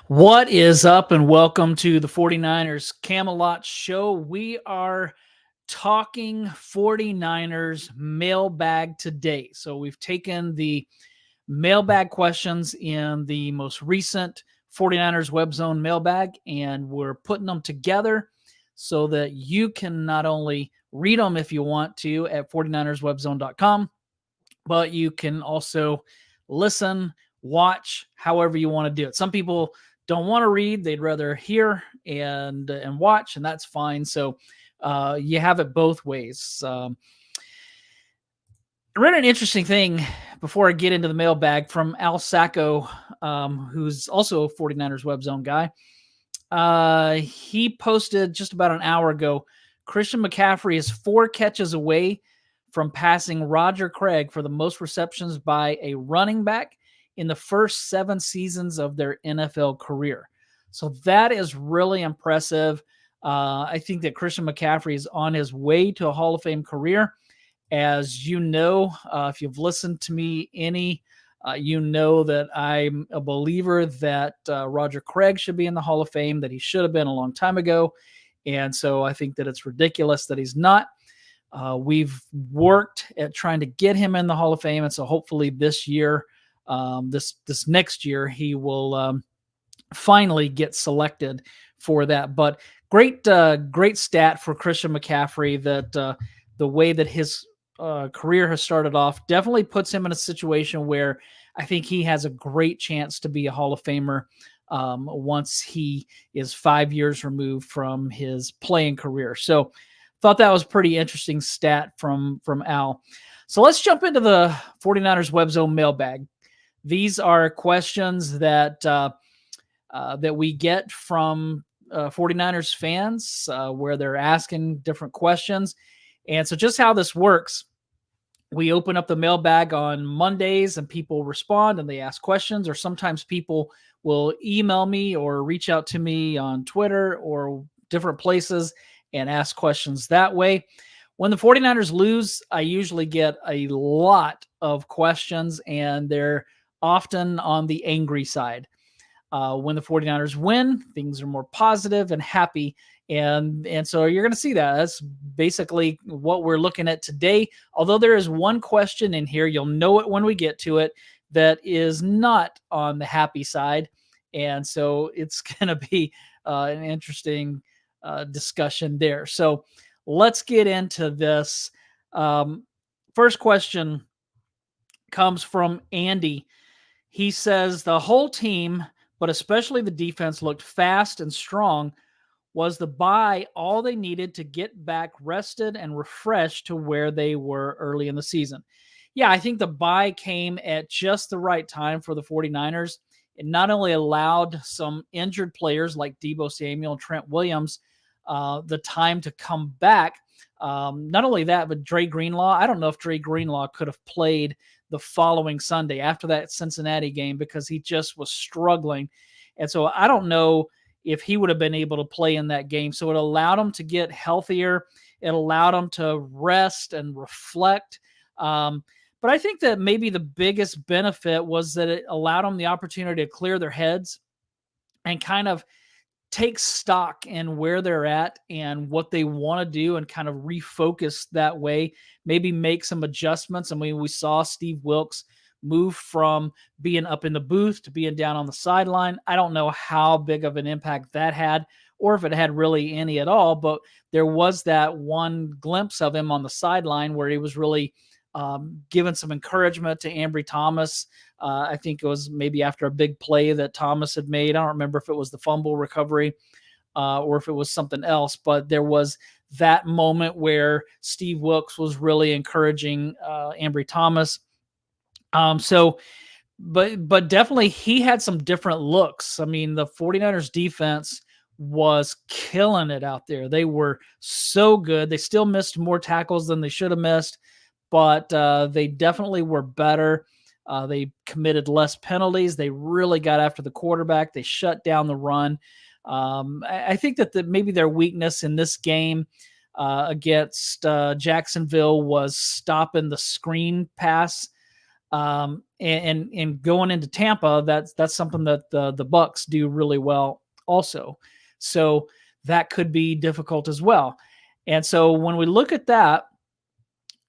What is up, and welcome to the 49ers Camelot Show. We are talking 49ers mailbag today. So we've taken the mailbag questions in the most recent 49ers Webzone Mailbag, and we're putting them together so that you can not only read them if you want to at 49erswebzone.com, but you can also listen, watch, however you want to do it. Some people don't want to read; they'd rather hear and watch, and that's fine. So you have it both ways. I read an interesting thing before I get into the mailbag from Al Sacco, who's also a 49ers Web Zone guy. He posted just about an hour ago, Christian McCaffrey is 4 catches away from passing Roger Craig for the most receptions by a running back in the first 7 seasons of their NFL career. So that is really impressive. I think that Christian McCaffrey is on his way to a Hall of Fame career. As you know, if you've listened to me you know that I'm a believer that Roger Craig should be in the Hall of Fame, that he should have been a long time ago. And so I think that it's ridiculous that he's not. We've worked at trying to get him in the Hall of Fame. And so hopefully this year, this next year, he will finally get selected for that. But great stat for Christian McCaffrey that the way that his career has started off definitely puts him in a situation where I think he has a great chance to be a Hall of Famer once he is 5 years removed from his playing career. So thought that was a pretty interesting stat from Al. So let's jump into the 49ers Web Zone mailbag. These are questions that that we get from 49ers fans where they're asking different questions. And so just how this works, we open up the mailbag on Mondays and people respond and they ask questions, or sometimes people will email me or reach out to me on Twitter or different places and ask questions that way. When the 49ers lose, I usually get a lot of questions, and they're often on the angry side. When the 49ers win, things are more positive and happy. And so you're going to see that. That's basically what we're looking at today. Although there is one question in here, you'll know it when we get to it, that is not on the happy side. And so it's going to be an interesting discussion there. So let's get into this. First question comes from Andy. He says, the whole team, but especially the defense, looked fast and strong. Was the bye all they needed to get back rested and refreshed to where they were early in the season? Yeah, I think the bye came at just the right time for the 49ers. It not only allowed some injured players like Deebo Samuel and Trent Williams the time to come back. Not only that, but Dre Greenlaw. I don't know if Dre Greenlaw could have played the following Sunday after that Cincinnati game because he just was struggling. And so I don't know if he would have been able to play in that game. So it allowed him to get healthier. It allowed him to rest and reflect. But I think that maybe the biggest benefit was that it allowed them the opportunity to clear their heads and kind of take stock in where they're at and what they want to do and kind of refocus that way, maybe make some adjustments. I mean, we saw Steve Wilks move from being up in the booth to being down on the sideline. I don't know how big of an impact that had or if it had really any at all, but there was that one glimpse of him on the sideline where he was really giving some encouragement to Ambry Thomas. I think it was maybe after a big play that Thomas had made. I don't remember if it was the fumble recovery or if it was something else, but there was that moment where Steve Wilks was really encouraging Ambry Thomas. But definitely he had some different looks. I mean, the 49ers defense was killing it out there. They were so good. They still missed more tackles than they should have missed, but they definitely were better. They committed less penalties. They really got after the quarterback. They shut down the run. I think that maybe their weakness in this game against Jacksonville was stopping the screen pass And going into Tampa, that's something that the Bucks do really well also. So that could be difficult as well. And so when we look at that,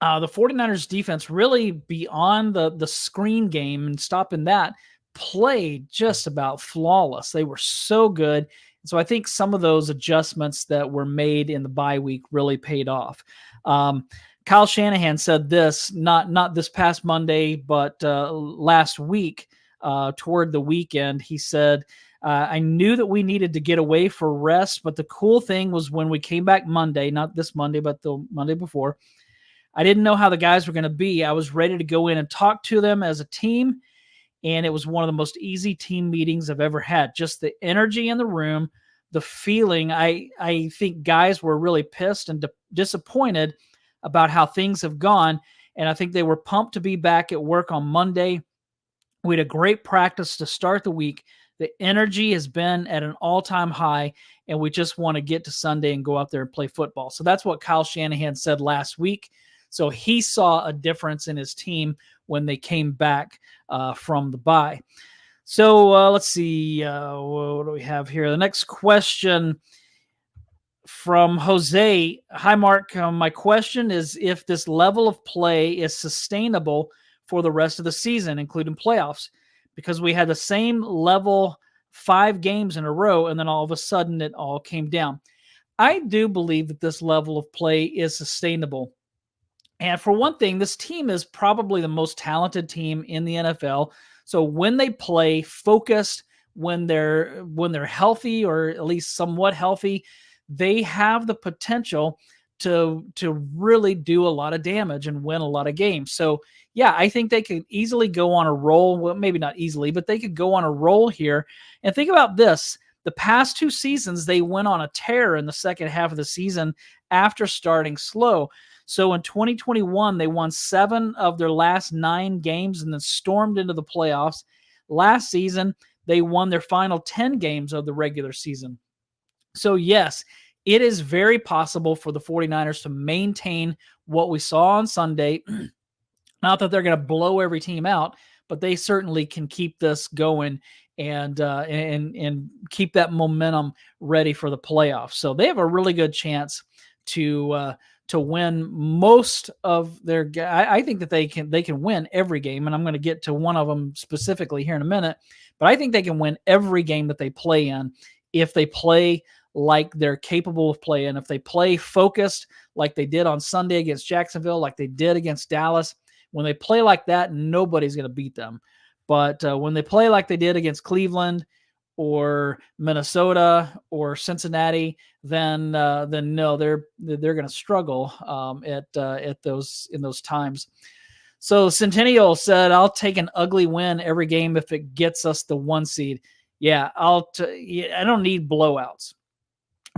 the 49ers defense really beyond the screen game and stopping that played just about flawless. They were so good. So I think some of those adjustments that were made in the bye week really paid off. Kyle Shanahan said this, not this past Monday, but last week toward the weekend. He said, I knew that we needed to get away for rest, but the cool thing was when we came back Monday, not this Monday, but the Monday before, I didn't know how the guys were going to be. I was ready to go in and talk to them as a team, and it was one of the most easy team meetings I've ever had. Just the energy in the room, the feeling. I think guys were really pissed and disappointed about how things have gone, and I think they were pumped to be back at work on Monday. We had a great practice to start the week. The energy has been at an all-time high, and we just want to get to Sunday and go out there and play football. So that's what Kyle Shanahan said last week. So he saw a difference in his team when they came back from the bye. So let's see. What do we have here? The next question from Jose. Hi, Mark. My question is if this level of play is sustainable for the rest of the season, including playoffs, because we had the same level 5 games in a row, and then all of a sudden it all came down. I do believe that this level of play is sustainable. And for one thing, this team is probably the most talented team in the NFL. So when they play focused, when they're healthy, or at least somewhat healthy, they have the potential to really do a lot of damage and win a lot of games. So yeah, I think they could easily go on a roll. Well, maybe not easily, but they could go on a roll here. And think about this. The past 2 seasons, they went on a tear in the second half of the season after starting slow. So in 2021, they won 7 of their last 9 games and then stormed into the playoffs. Last season, they won their final 10 games of the regular season. So yes, it is very possible for the 49ers to maintain what we saw on Sunday. Not that they're going to blow every team out, but they certainly can keep this going and keep that momentum ready for the playoffs. So they have a really good chance to win most of their. I think that they can win every game, and I'm going to get to one of them specifically here in a minute. But I think they can win every game that they play in if they play like they're capable of playing. If they play focused like they did on Sunday against Jacksonville, like they did against Dallas. When they play like that, nobody's going to beat them. But when they play like they did against Cleveland or Minnesota or Cincinnati, then no, they're going to struggle in those times. So Centennial said, "I'll take an ugly win every game if it gets us the 1 seed." Yeah, I don't need blowouts.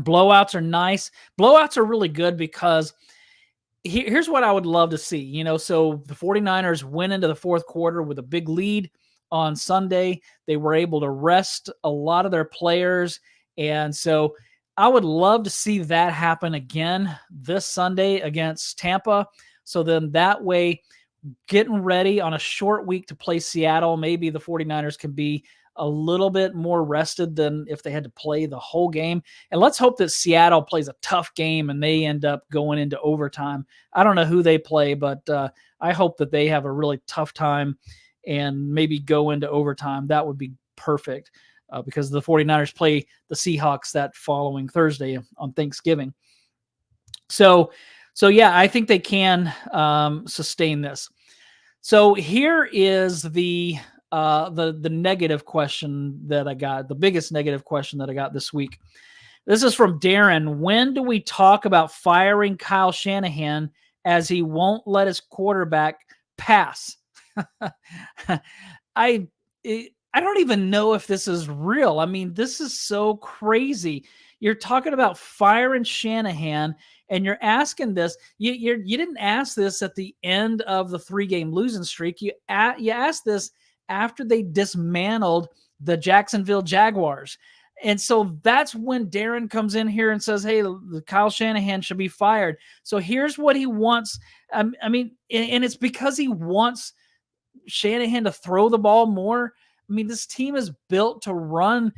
Blowouts are nice. Blowouts are really good because here's what I would love to see. So the 49ers went into the fourth quarter with a big lead on Sunday. They were able to rest a lot of their players. And so I would love to see that happen again this Sunday against Tampa. So then that way, getting ready on a short week to play Seattle, maybe the 49ers can be a little bit more rested than if they had to play the whole game. And let's hope that Seattle plays a tough game and they end up going into overtime. I don't know who they play, but I hope that they have a really tough time and maybe go into overtime. That would be perfect because the 49ers play the Seahawks that following Thursday on Thanksgiving. So yeah, I think they can sustain this. So here is the negative question that I got, the biggest negative question that I got this week. This is from Darren. When do we talk about firing Kyle Shanahan as he won't let his quarterback pass? I don't even know if this is real. I mean, this is so crazy. You're talking about firing Shanahan, and you're asking this. You didn't ask this at the end of the 3-game losing streak. You asked this after they dismantled the Jacksonville Jaguars. And so that's when Darren comes in here and says, hey, Kyle Shanahan should be fired. So here's what he wants. I mean, and it's because he wants Shanahan to throw the ball more? I mean, this team is built to run,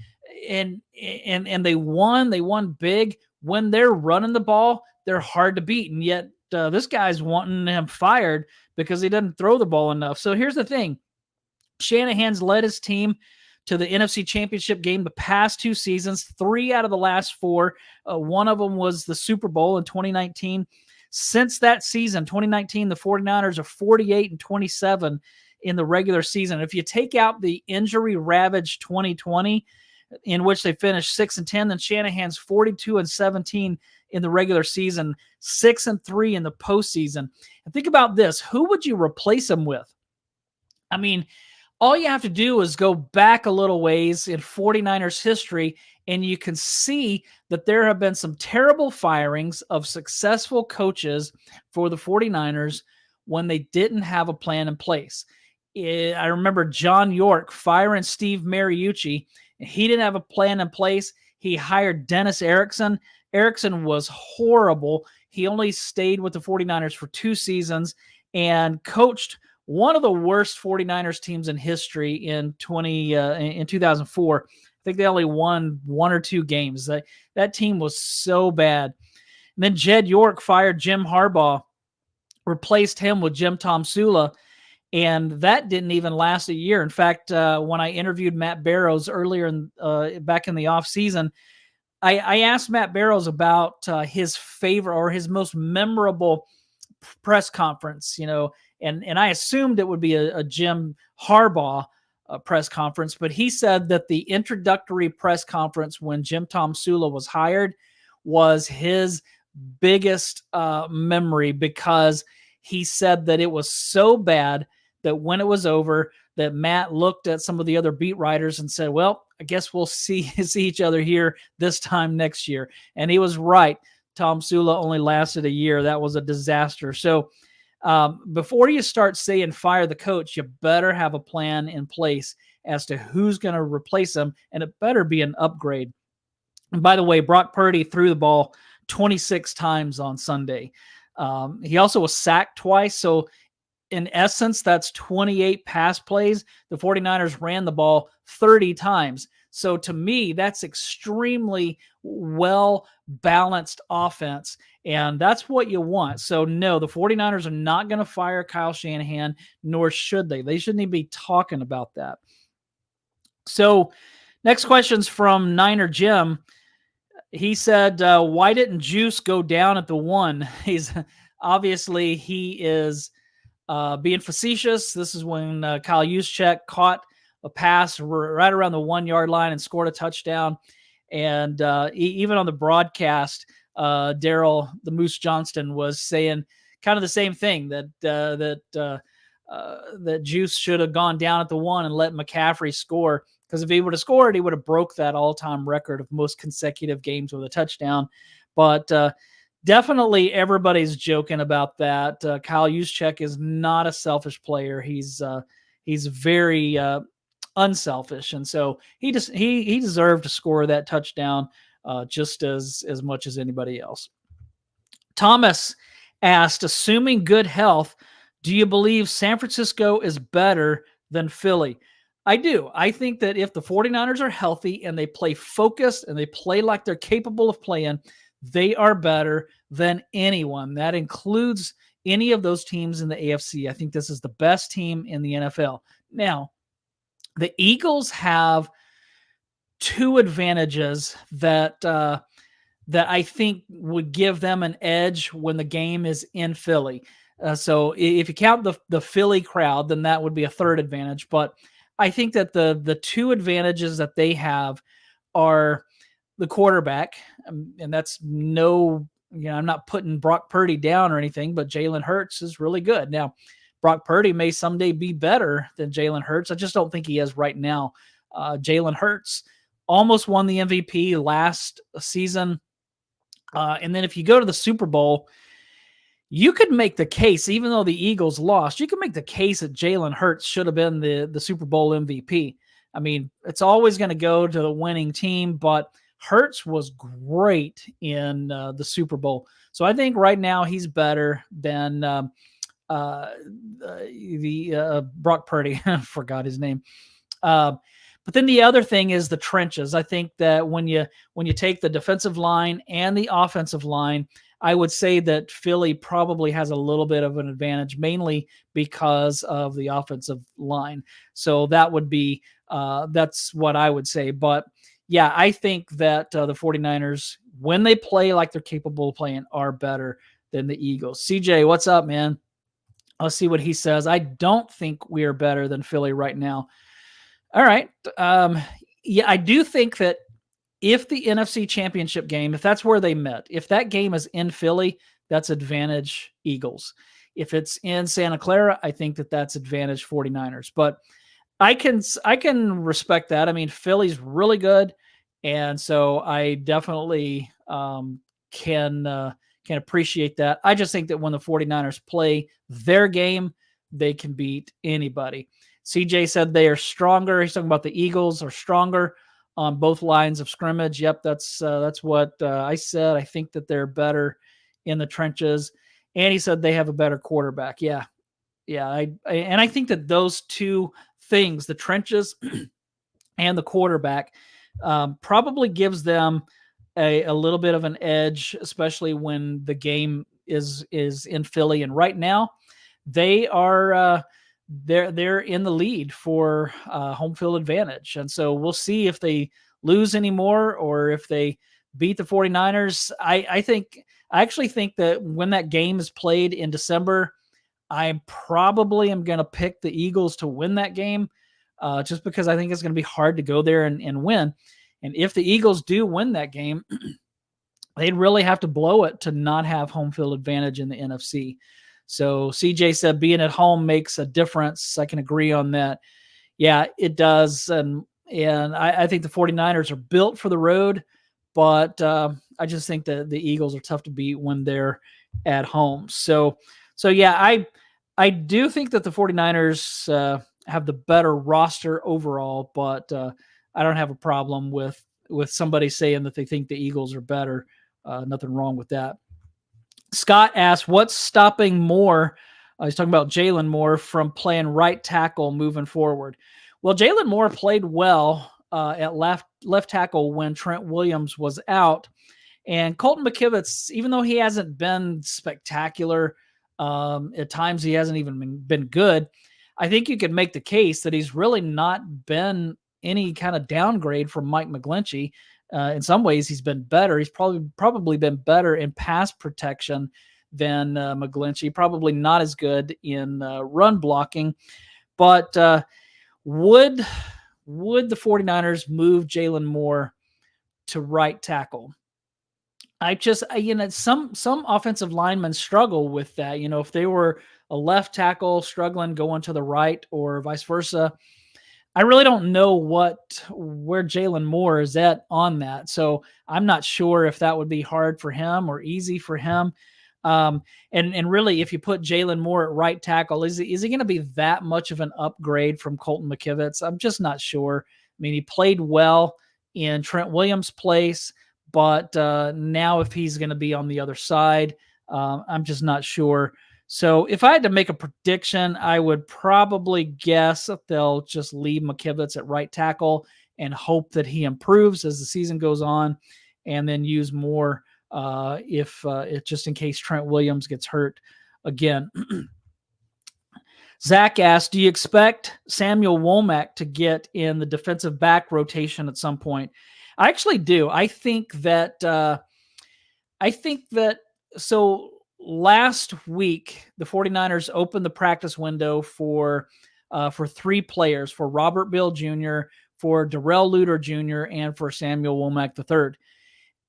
and they won big. When they're running the ball, they're hard to beat, and yet this guy's wanting him fired because he doesn't throw the ball enough. So here's the thing. Shanahan's led his team to the NFC Championship game the past 2 seasons, 3 out of the last 4. One of them was the Super Bowl in 2019. Since that season, 2019, the 49ers are 48-27 in the regular season. If you take out the injury-ravaged 2020, in which they finished 6-10, then Shanahan's 42-17 in the regular season, 6-3 in the postseason. And think about this: who would you replace him with? I mean, all you have to do is go back a little ways in 49ers history, and you can see that there have been some terrible firings of successful coaches for the 49ers when they didn't have a plan in place. I remember John York firing Steve Mariucci. He didn't have a plan in place. He hired Dennis Erickson. Erickson was horrible. He only stayed with the 49ers for 2 seasons and coached one of the worst 49ers teams in history in 2004. I think they only won 1 or 2 games. That team was so bad. And then Jed York fired Jim Harbaugh, replaced him with Jim Tomsula, and that didn't even last a year. In fact, when I interviewed Matt Barrows earlier back in the offseason, I asked Matt Barrows about his favorite or his most memorable press conference, and I assumed it would be a Jim Harbaugh press conference, but he said that the introductory press conference when Jim Tomsula was hired was his biggest memory, because he said that it was so bad that when it was over, that Matt looked at some of the other beat writers and said, well, I guess we'll see each other here this time next year. And he was right. Tomsula only lasted a year. That was a disaster. So before you start saying fire the coach, you better have a plan in place as to who's going to replace him, and it better be an upgrade. And by the way, Brock Purdy threw the ball 26 times on Sunday. He also was sacked twice. So in essence, that's 28 pass plays. The 49ers ran the ball 30 times. So to me, that's extremely well-balanced offense, and that's what you want. So no, the 49ers are not going to fire Kyle Shanahan, nor should they. They shouldn't even be talking about that. So next question's from Niner Jim. He said, why didn't Juice go down at the 1? He is being facetious. This is when Kyle Juszczyk caught a pass right around the 1-yard line and scored a touchdown. And even on the broadcast, Darrell, the Moose Johnston, was saying kind of the same thing, that Juice should have gone down at the 1 and let McCaffrey score, because if he would have scored, he would have broke that all-time record of most consecutive games with a touchdown. But definitely everybody's joking about that. Kyle Juszczyk is not a selfish player. He's very unselfish, and so he deserved to score that touchdown just as much as anybody else. Thomas asked, assuming good health, do you believe San Francisco is better than Philly? I do. I think that if the 49ers are healthy and they play focused and they play like they're capable of playing, they are better than anyone. That includes any of those teams in the AFC. I think this is the best team in the NFL. Now, the Eagles have 2 advantages that I think would give them an edge when the game is in Philly. So if you count the Philly crowd, then that would be a 3rd advantage. But I think that the 2 advantages that they have are the quarterback, and that's I'm not putting Brock Purdy down or anything, but Jalen Hurts is really good. Now, Brock Purdy may someday be better than Jalen Hurts. I just don't think he is right now. Jalen Hurts almost won the MVP last season. And then if you go to the Super Bowl, you could make the case, even though the Eagles lost, you could make the case that Jalen Hurts should have been the Super Bowl MVP. I mean, it's always going to go to the winning team, but Hurts was great in the Super Bowl. So I think right now he's better than Brock Purdy, forgot his name. But then the other thing is the trenches. I think that when you take the defensive line and the offensive line, I would say that Philly probably has a little bit of an advantage, mainly because of the offensive line. So that would be that's what I would say. But yeah, I think that the 49ers, when they play like they're capable of playing, are better than the Eagles. CJ, what's up, man? Let's see what he says. I don't think we are better than Philly right now. All right. Yeah, I do think that if the NFC Championship game, if that's where they met, if that game is in Philly, that's advantage Eagles. If it's in Santa Clara, I think that that's advantage 49ers. But I can respect that. I mean, Philly's really good, and so I definitely can appreciate that. I just think that when the 49ers play their game, they can beat anybody. CJ said they are stronger. He's talking about the Eagles are stronger on both lines of scrimmage. Yep, that's what I said. I think that they're better in the trenches. And he said they have a better quarterback. Yeah. I think that those two things, the trenches and the quarterback, probably gives them a little bit of an edge, especially when the game is in Philly. And right now, they are they're in the lead for home field advantage. And so we'll see if they lose anymore or if they beat the 49ers. I actually think that when that game is played in December, I probably am going to pick the Eagles to win that game just because I think it's going to be hard to go there and win. And if the Eagles do win that game, they'd really have to blow it to not have home field advantage in the NFC. So CJ said being at home makes a difference. I can agree on that. Yeah, it does. And I think the 49ers are built for the road, but I just think that the Eagles are tough to beat when they're at home. So yeah, I do think that the 49ers have the better roster overall, but I don't have a problem with somebody saying that they think the Eagles are better. Nothing wrong with that. Scott asked, what's stopping Moore? He's talking about Jalen Moore from playing right tackle moving forward. Well, Jalen Moore played well at left tackle when Trent Williams was out. And Colton McKivitz, even though he hasn't been spectacular, at times he hasn't even been good, I think you could make the case that he's really not been any kind of downgrade from Mike McGlinchey. In some ways, he's been better. He's probably been better in pass protection than McGlinchey. Probably not as good in run blocking. But would the 49ers move Jalen Moore to right tackle? Some offensive linemen struggle with that. If they were a left tackle struggling going to the right or vice versa, I really don't know where Jalen Moore is at on that. So I'm not sure if that would be hard for him or easy for him. And really, if you put Jalen Moore at right tackle, is he going to be that much of an upgrade from Colton McKivitz? I'm just not sure. I mean, he played well in Trent Williams' place, but now if he's going to be on the other side, I'm just not sure. So if I had to make a prediction, I would probably guess that they'll just leave McKivitz at right tackle and hope that he improves as the season goes on, and then use Moore if just in case Trent Williams gets hurt again. Zach asked, do you expect Samuel Womack to get in the defensive back rotation at some point? I actually do. I think that so last week, the 49ers opened the practice window for three players, for Robert Bill Jr., for Darrell Luter Jr., and for Samuel Womack III.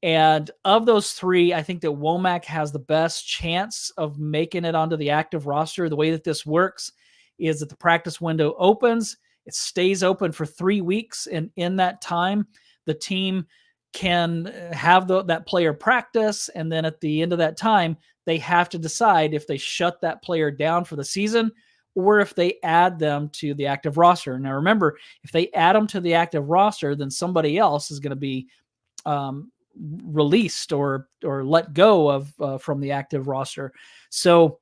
And of those three, I think that Womack has the best chance of making it onto the active roster. The way that this works is that the practice window opens, it stays open for 3 weeks, and in that time, the team can have that player practice, and then at the end of that time, they have to decide if they shut that player down for the season or if they add them to the active roster. Now, remember, if they add them to the active roster, then somebody else is going to be released or let go of from the active roster. So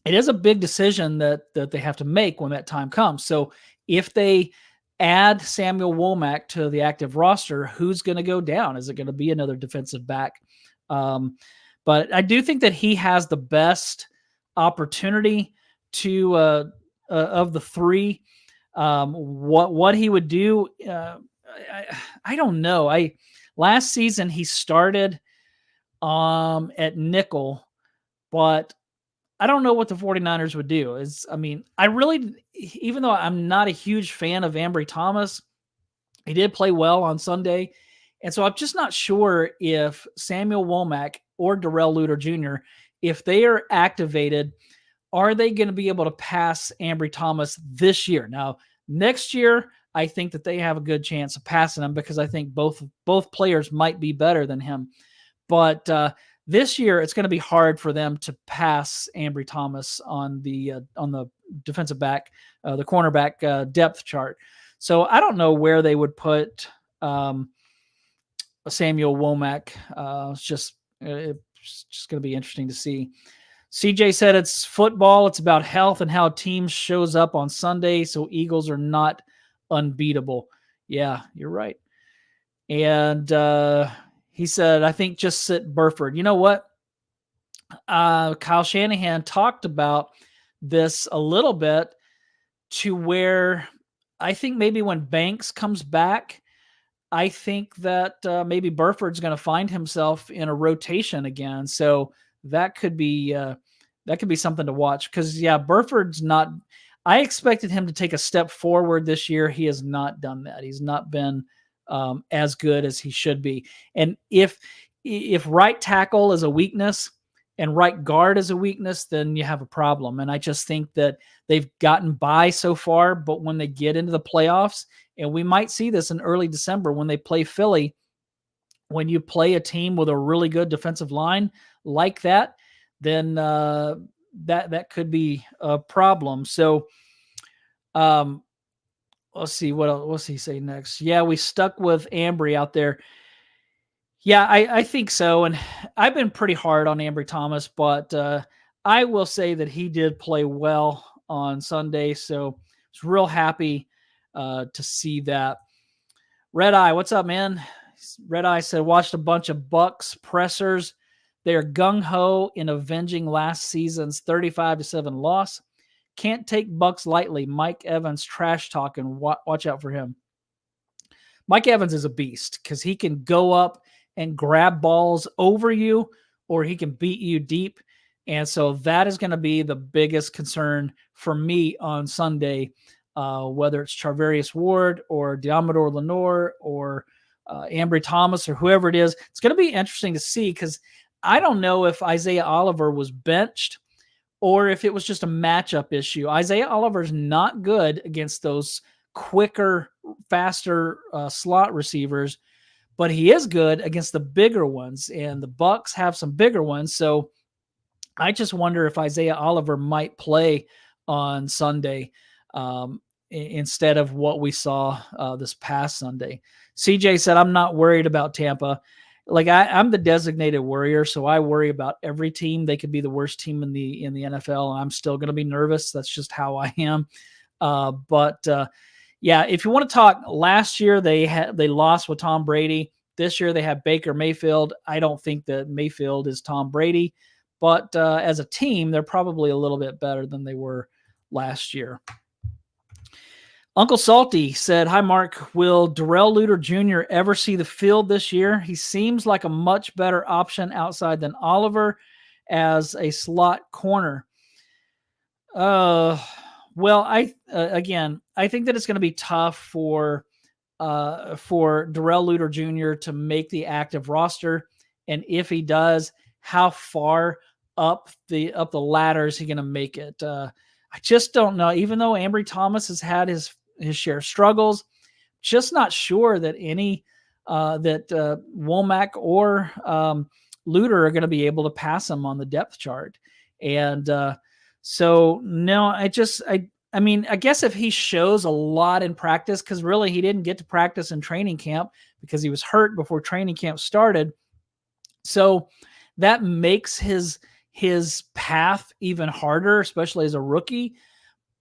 it is a big decision that they have to make when that time comes. So if they add Samuel Womack to the active roster, who's going to go down? Is it going to be another defensive back? But I do think that he has the best opportunity to of the three. What he would do, I don't know. Last season he started at nickel, but I don't know what the 49ers would do. Even though I'm not a huge fan of Ambry Thomas, he did play well on Sunday. And so I'm just not sure if Samuel Womack or Darrell Luter Jr., if they are activated, are they going to be able to pass Ambry Thomas this year? Now, next year, I think that they have a good chance of passing him because I think both players might be better than him. But this year, it's going to be hard for them to pass Ambry Thomas on the defensive back, the cornerback depth chart. So I don't know where they would put Samuel Womack. It's just going to be interesting to see. CJ said it's football. It's about health and how teams shows up on Sunday. So Eagles are not unbeatable. Yeah, you're right. And he said, I think just sit Burford. You know what? Kyle Shanahan talked about this a little bit to where I think maybe when Banks comes back, I think that maybe Burford's going to find himself in a rotation again. So that could be something to watch because, yeah, Burford's not – I expected him to take a step forward this year. He has not done that. He's not been as good as he should be. And if right tackle is a weakness and right guard is a weakness, then you have a problem. And I just think that they've gotten by so far, but when they get into the playoffs, and we might see this in early December when they play Philly, when you play a team with a really good defensive line like that, then that could be a problem. So let's see what else. What's he say next? Yeah, we stuck with Ambry out there. Yeah, I think so. And I've been pretty hard on Ambry Thomas, but I will say that he did play well on Sunday. So I was real happy to see that. Red Eye, what's up, man? Red Eye said, watched a bunch of Bucks pressers. They're gung-ho in avenging last season's 35-7 loss. Can't take Bucks lightly. Mike Evans trash talking. Watch out for him. Mike Evans is a beast because he can go up and grab balls over you, or he can beat you deep. And so that is going to be the biggest concern for me on Sunday, whether it's Charvarius Ward or Diamador Lenore or Ambry Thomas or whoever it is. It's going to be interesting to see because I don't know if Isaiah Oliver was benched or if it was just a matchup issue. Isaiah Oliver's not good against those quicker, faster slot receivers, but he is good against the bigger ones, and the Bucks have some bigger ones. So I just wonder if Isaiah Oliver might play on Sunday instead of what we saw this past Sunday. CJ said, I'm not worried about Tampa. Like I'm the designated worrier, so I worry about every team. They could be the worst team in the NFL, and I'm still going to be nervous. That's just how I am. Yeah, if you want to talk, last year they lost with Tom Brady. This year they have Baker Mayfield. I don't think that Mayfield is Tom Brady, but as a team, they're probably a little bit better than they were last year. Uncle Salty said, hi, Mark. Will Darrell Luter Jr. ever see the field this year? He seems like a much better option outside than Oliver as a slot corner. Well, I think that it's going to be tough for Darrell Luter Jr. to make the active roster, and if he does, how far up the ladder is he going to make it? I just don't know. Even though Ambry Thomas has had his share of struggles, just not sure that that Womack or Luter are going to be able to pass him on the depth chart, and so no, I guess if he shows a lot in practice, because really he didn't get to practice in training camp because he was hurt before training camp started. So that makes his his path even harder, especially as a rookie.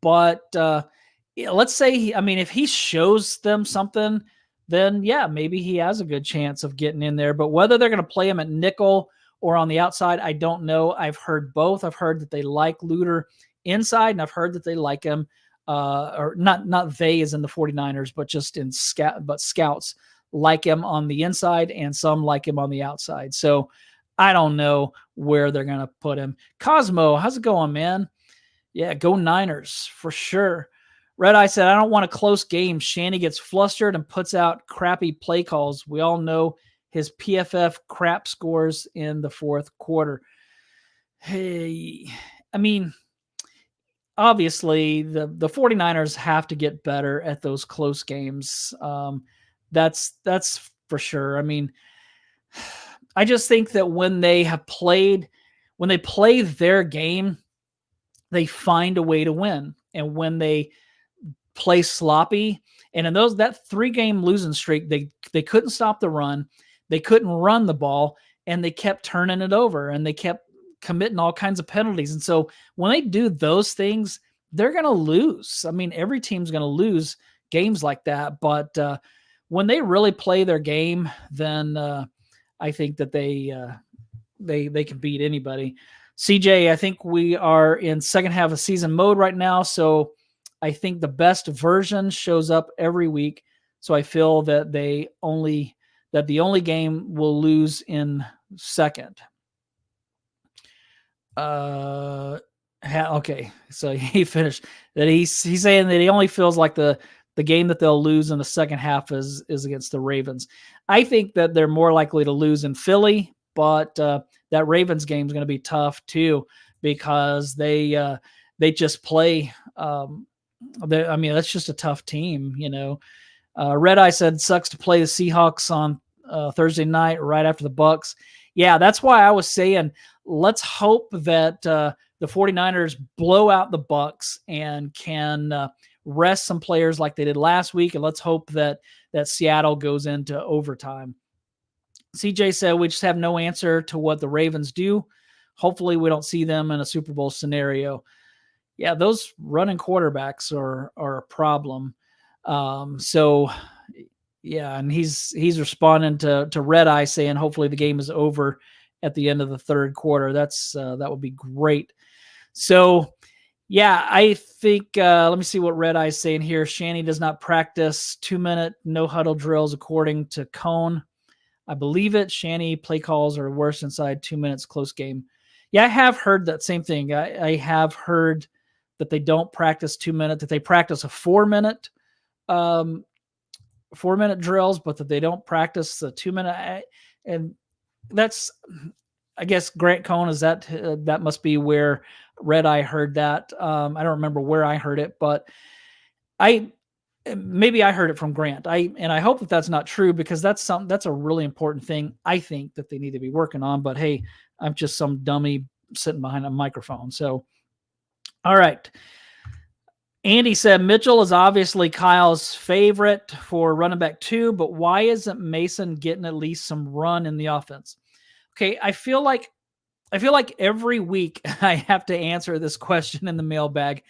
But let's say, if he shows them something, then yeah, maybe he has a good chance of getting in there. But whether they're going to play him at nickel or on the outside, I don't know. I've heard both. I've heard that they like Luter inside, and I've heard that they like him, or not they as in the 49ers, but just in scouts like him on the inside, and some like him on the outside. So I don't know where they're going to put him. Cosmo, how's it going, man? Yeah, go Niners for sure. Red Eye said, I don't want a close game. Shanny gets flustered and puts out crappy play calls. We all know his PFF crap scores in the fourth quarter. Hey, obviously the 49ers have to get better at those close games. That's for sure. I just think that when they play their game, they find a way to win. And when they play sloppy, and in that 3-game losing streak, they couldn't stop the run, they couldn't run the ball, and they kept turning it over, and they kept committing all kinds of penalties. And so when they do those things, they're going to lose. Every team's going to lose games like that. But when they really play their game, then I think that they can beat anybody. CJ, I think we are in second half of season mode right now, so I think the best version shows up every week. So I feel that the only game will lose in second. Okay, so he finished that. He's saying that he only feels like the game that they'll lose in the second half is against the Ravens. I think that they're more likely to lose in Philly, but that Ravens game is going to be tough too, because they just play. That's just a tough team, Red Eye said, sucks to play the Seahawks on Thursday night right after the Bucks. Yeah, that's why I was saying, let's hope that the 49ers blow out the Bucks and can rest some players like they did last week. And let's hope that Seattle goes into overtime. CJ said, we just have no answer to what the Ravens do. Hopefully we don't see them in a Super Bowl scenario. Yeah, those running quarterbacks are a problem. So yeah, and he's responding to Red Eye saying hopefully the game is over at the end of the third quarter. That would be great. So yeah, I think let me see what Red Eye is saying here. Shanny does not practice 2-minute no huddle drills according to Cone. I believe it. Shanny play calls are worse inside 2 minutes close game. Yeah, I have heard that same thing. I have heard that they don't practice 2 minutes, that they practice a 4-minute 4-minute drills, but that they don't practice the 2-minute. And that's, I guess, Grant Cohn, is that must be where Red Eye heard that. I don't remember where I heard it, but maybe I heard it from Grant. I hope that that's not true, because that's a really important thing I think that they need to be working on. But hey, I'm just some dummy sitting behind a microphone. So, all right. Andy said Mitchell is obviously Kyle's favorite for running back 2, but why isn't Mason getting at least some run in the offense? Okay, I feel like every week I have to answer this question in the mailbag.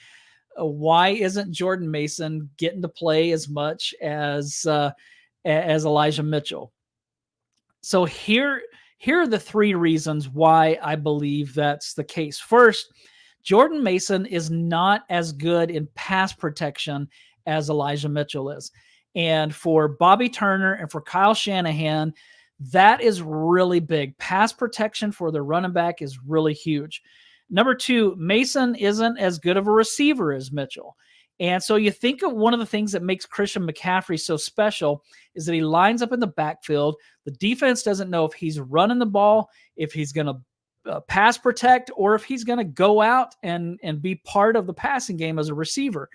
Why isn't Jordan Mason getting to play as much as Elijah Mitchell? So here are the 3 reasons why I believe that's the case. First, Jordan Mason is not as good in pass protection as Elijah Mitchell is. And for Bobby Turner and for Kyle Shanahan, that is really big. Pass protection for the running back is really huge. Number 2, Mason isn't as good of a receiver as Mitchell. And so you think of one of the things that makes Christian McCaffrey so special is that he lines up in the backfield. The defense doesn't know if he's running the ball, if he's going to pass protect, or if he's going to go out and be part of the passing game as a receiver.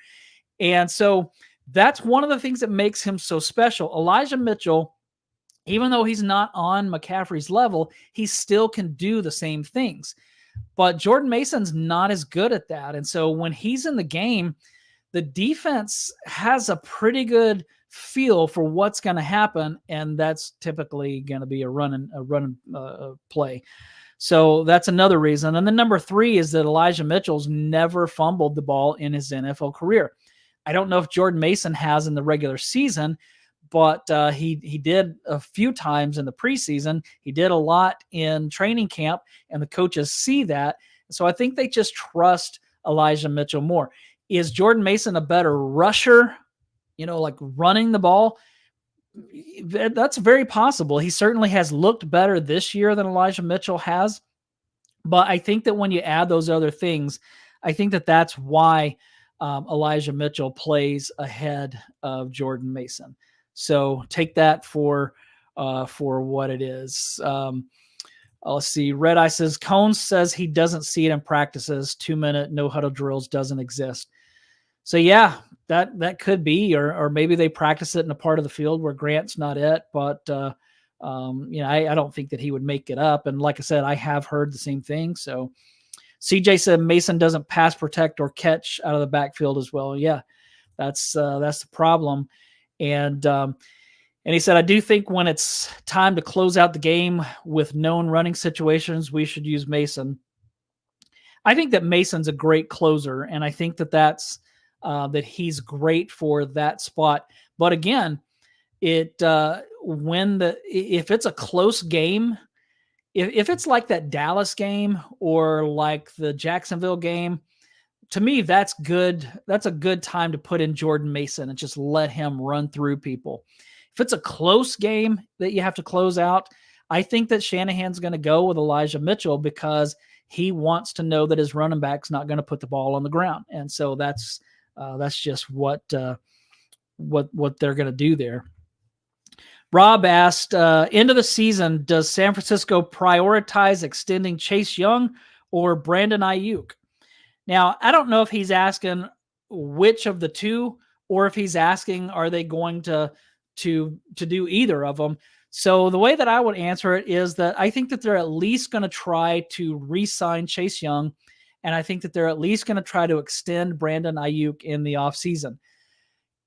And so that's one of the things that makes him so special. Elijah Mitchell, even though he's not on McCaffrey's level, he still can do the same things. But Jordan Mason's not as good at that. And so when he's in the game, the defense has a pretty good feel for what's going to happen, and that's typically going to be a run play. So that's another reason. And then number 3 is that Elijah Mitchell's never fumbled the ball in his NFL career. I don't know if Jordan Mason has in the regular season, but he did a few times in the preseason. He did a lot in training camp, and the coaches see that. So I think they just trust Elijah Mitchell more. Is Jordan Mason a better rusher, like running the ball? That's very possible. He certainly has looked better this year than Elijah Mitchell has. But I think that when you add those other things, I think that that's why Elijah Mitchell plays ahead of Jordan Mason. So take that for what it is. Let's see. Red Eye says, Cones says he doesn't see it in practices. 2-minute no huddle drills doesn't exist. So yeah, that could be, or maybe they practice it in a part of the field where Grant's not it. But I don't think that he would make it up. And like I said, I have heard the same thing. So CJ said Mason doesn't pass protect or catch out of the backfield as well. Yeah, that's the problem. And he said, I do think when it's time to close out the game with known running situations, we should use Mason. I think that Mason's a great closer, and I think that that's that he's great for that spot. But again, if it's a close game, if it's like that Dallas game or like the Jacksonville game, to me, that's good. That's a good time to put in Jordan Mason and just let him run through people. If it's a close game that you have to close out, I think that Shanahan's going to go with Elijah Mitchell because he wants to know that his running back's not going to put the ball on the ground. And so that's just what they're going to do there. Rob asked, end of the season, does San Francisco prioritize extending Chase Young or Brandon Ayuk? Now, I don't know if he's asking which of the two, or if he's asking, are they going to do either of them? So the way that I would answer it is that I think that they're at least going to try to re-sign Chase Young, and I think that they're at least going to try to extend Brandon Ayuk in the offseason.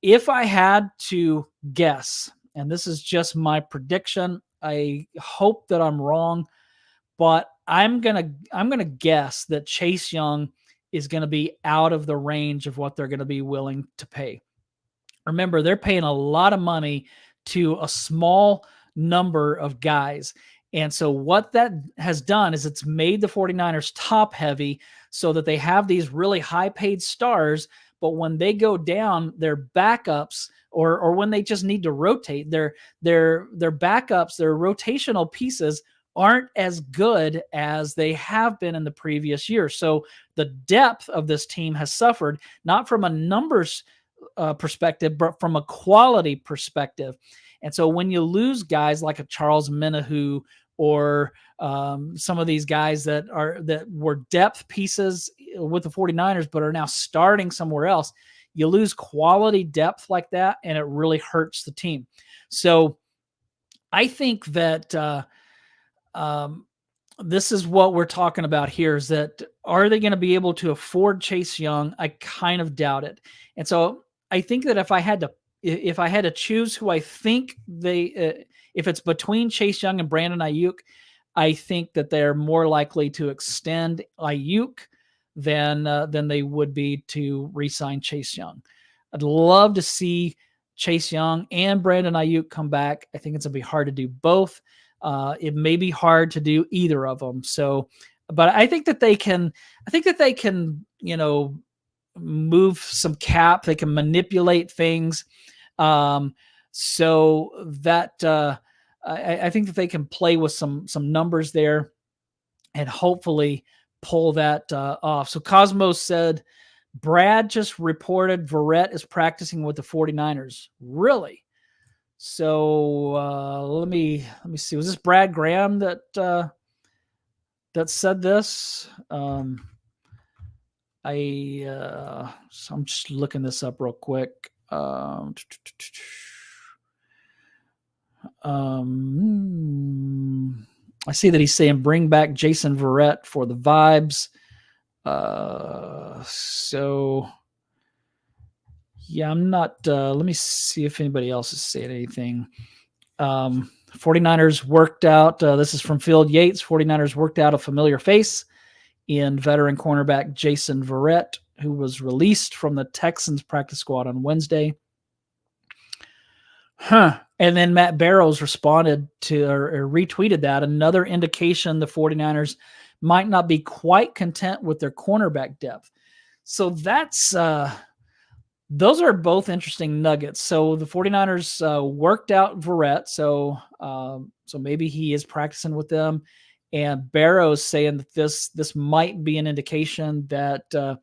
If I had to guess, and this is just my prediction, I hope that I'm wrong, but I'm gonna guess that Chase Young is going to be out of the range of what they're going to be willing to pay. Remember, they're paying a lot of money to a small number of guys. And so what that has done is it's made the 49ers top heavy so that they have these really high paid stars, but when they go down, their backups or when they just need to rotate, their backups, their rotational pieces aren't as good as they have been in the previous year. So the depth of this team has suffered, not from a numbers perspective, but from a quality perspective. And so when you lose guys like a Charles Menahu or some of these guys that were depth pieces with the 49ers, but are now starting somewhere else, you lose quality depth like that, and it really hurts the team. So I think that this is what we're talking about here, is that are they going to be able to afford Chase Young? I kind of doubt it. And so I think that if I had to choose who I think if it's between Chase Young and Brandon Ayuk, I think that they're more likely to extend Ayuk than they would be to re-sign Chase Young. I'd love to see Chase Young and Brandon Ayuk come back. I think it's going to be hard to do both. It may be hard to do either of them. So, but I think that they can, move some cap. They can manipulate things. So that I think that they can play with some numbers there and hopefully pull that off. So Cosmos said, Brad just reported Verrett is practicing with the 49ers. Really? So let me see. Was this Brad Graham that said this? So I'm just looking this up real quick. I see that he's saying bring back Jason Verrett for the vibes. So yeah, I'm not. Let me see if anybody else is saying anything. 49ers worked out, this is from Field Yates, 49ers worked out a familiar face in veteran cornerback Jason Verrett, who was released from the Texans practice squad on Wednesday. And then Matt Barrows responded to or retweeted that. Another indication the 49ers might not be quite content with their cornerback depth. So that's those are both interesting nuggets. So the 49ers worked out Verrett. So maybe he is practicing with them. And Barrows saying that this might be an indication that the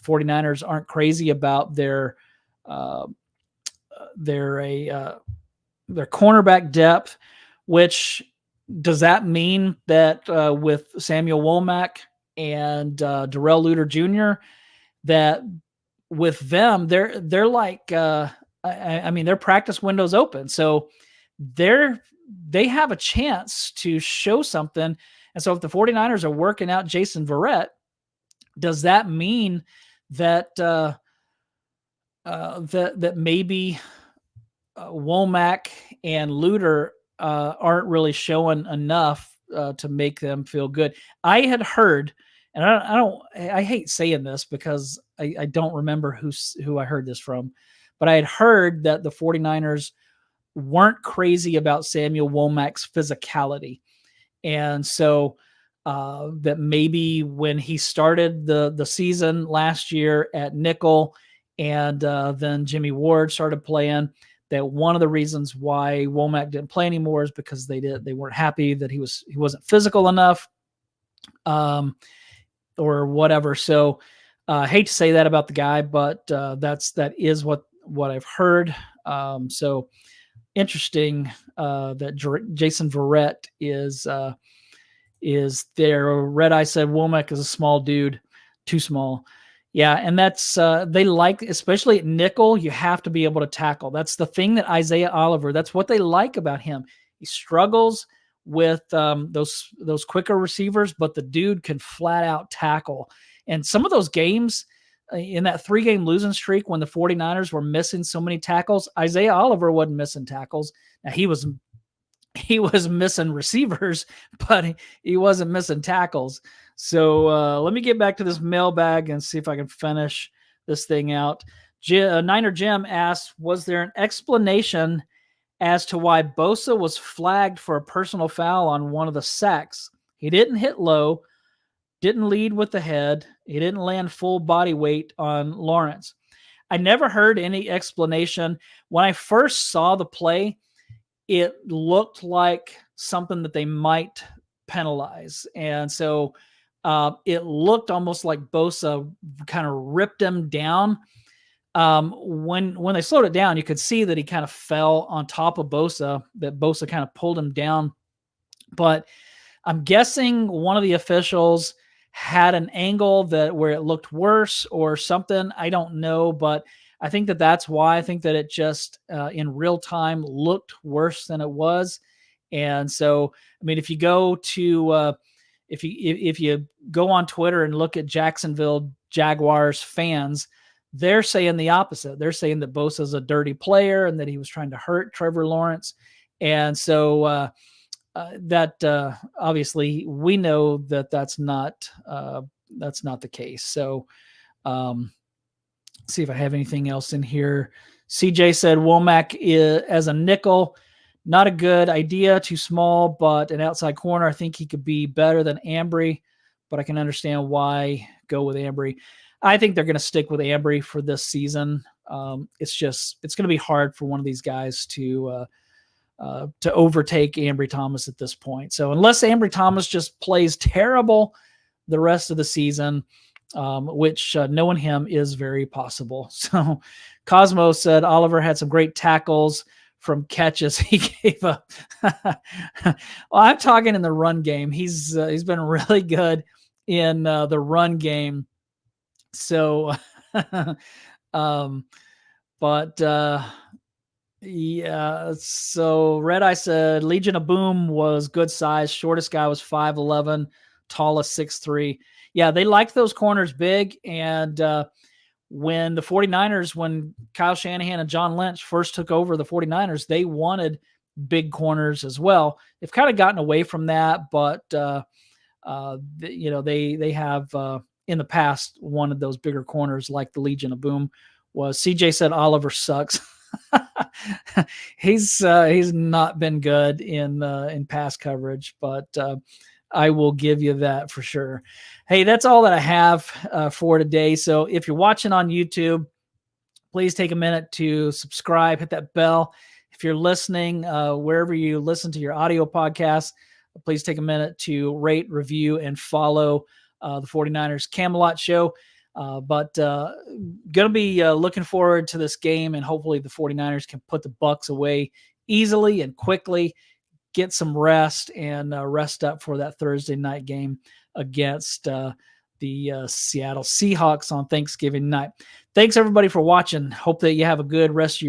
49ers aren't crazy about their cornerback depth, which does that mean that with Samuel Womack and Darrell Luter Jr., that with them, they're like, I mean, their practice window's open. So they have a chance to show something. And so if the 49ers are working out Jason Verrett, does that mean that that maybe Womack and Luter aren't really showing enough to make them feel good? I had heard, and I hate saying this because I don't remember who I heard this from, but I had heard that the 49ers weren't crazy about Samuel Womack's physicality. And so that maybe when he started the season last year at nickel and then Jimmy Ward started playing, that one of the reasons why Womack didn't play anymore is because they weren't happy that he wasn't physical enough or whatever. So I hate to say that about the guy, but that is what I've heard. So interesting that Jason Verrett is there. Red Eye said Womack is a small dude, too small. Yeah, and that's they like, especially at nickel, you have to be able to tackle. That's the thing that Isaiah Oliver, that's what they like about him. He struggles with those quicker receivers, but the dude can flat out tackle. And some of those games in that 3-game losing streak when the 49ers were missing so many tackles, Isaiah Oliver wasn't missing tackles. Now he was missing receivers, but he wasn't missing tackles. So let me get back to this mailbag and see if I can finish this thing out. Niner Jim asked, was there an explanation as to why Bosa was flagged for a personal foul on one of the sacks? He didn't hit low, didn't lead with the head. He didn't land full body weight on Lawrence. I never heard any explanation. When I first saw the play, it looked like something that they might penalize. And so it looked almost like Bosa kind of ripped him down. When they slowed it down, you could see that he kind of fell on top of Bosa, that Bosa kind of pulled him down. But I'm guessing one of the officials had an angle where it looked worse or something. I don't know, but I think that's why. I think that it just in real time looked worse than it was. And so, I mean, if you go to if you go on Twitter and look at Jacksonville Jaguars fans, they're saying the opposite. They're saying that Bosa's a dirty player and that he was trying to hurt Trevor Lawrence. And so that obviously we know that that's not the case. So see if I have anything else in here. CJ said Womack as a nickel, not a good idea, too small, but an outside corner. I think he could be better than Ambry, but I can understand why go with Ambry. I think they're going to stick with Ambry for this season. It's going to be hard for one of these guys to overtake Ambry Thomas at this point. So unless Ambry Thomas just plays terrible the rest of the season, which knowing him is very possible. So Cosmo said Oliver had some great tackles from catches he gave up. Well, I'm talking in the run game. He's been really good in the run game. So, yeah. So Red Eye said Legion of Boom was good size. Shortest guy was 5'11", tallest 6'3". Yeah, they liked those corners big. And when the 49ers, when Kyle Shanahan and John Lynch first took over the 49ers, they wanted big corners as well. They've kind of gotten away from that, but they have in the past wanted those bigger corners, like the Legion of Boom was. CJ said Oliver sucks. He's not been good in pass coverage, but I will give you that for sure. Hey, that's all that I have for today. So if you're watching on YouTube, please take a minute to subscribe, hit that bell. If you're listening, wherever you listen to your audio podcast, please take a minute to rate, review, and follow the 49ers Camelot Show. But going to be looking forward to this game, and hopefully the 49ers can put the Bucs away easily and quickly, get some rest, and rest up for that Thursday night game against the Seattle Seahawks on Thanksgiving night. Thanks, everybody, for watching. Hope that you have a good rest of your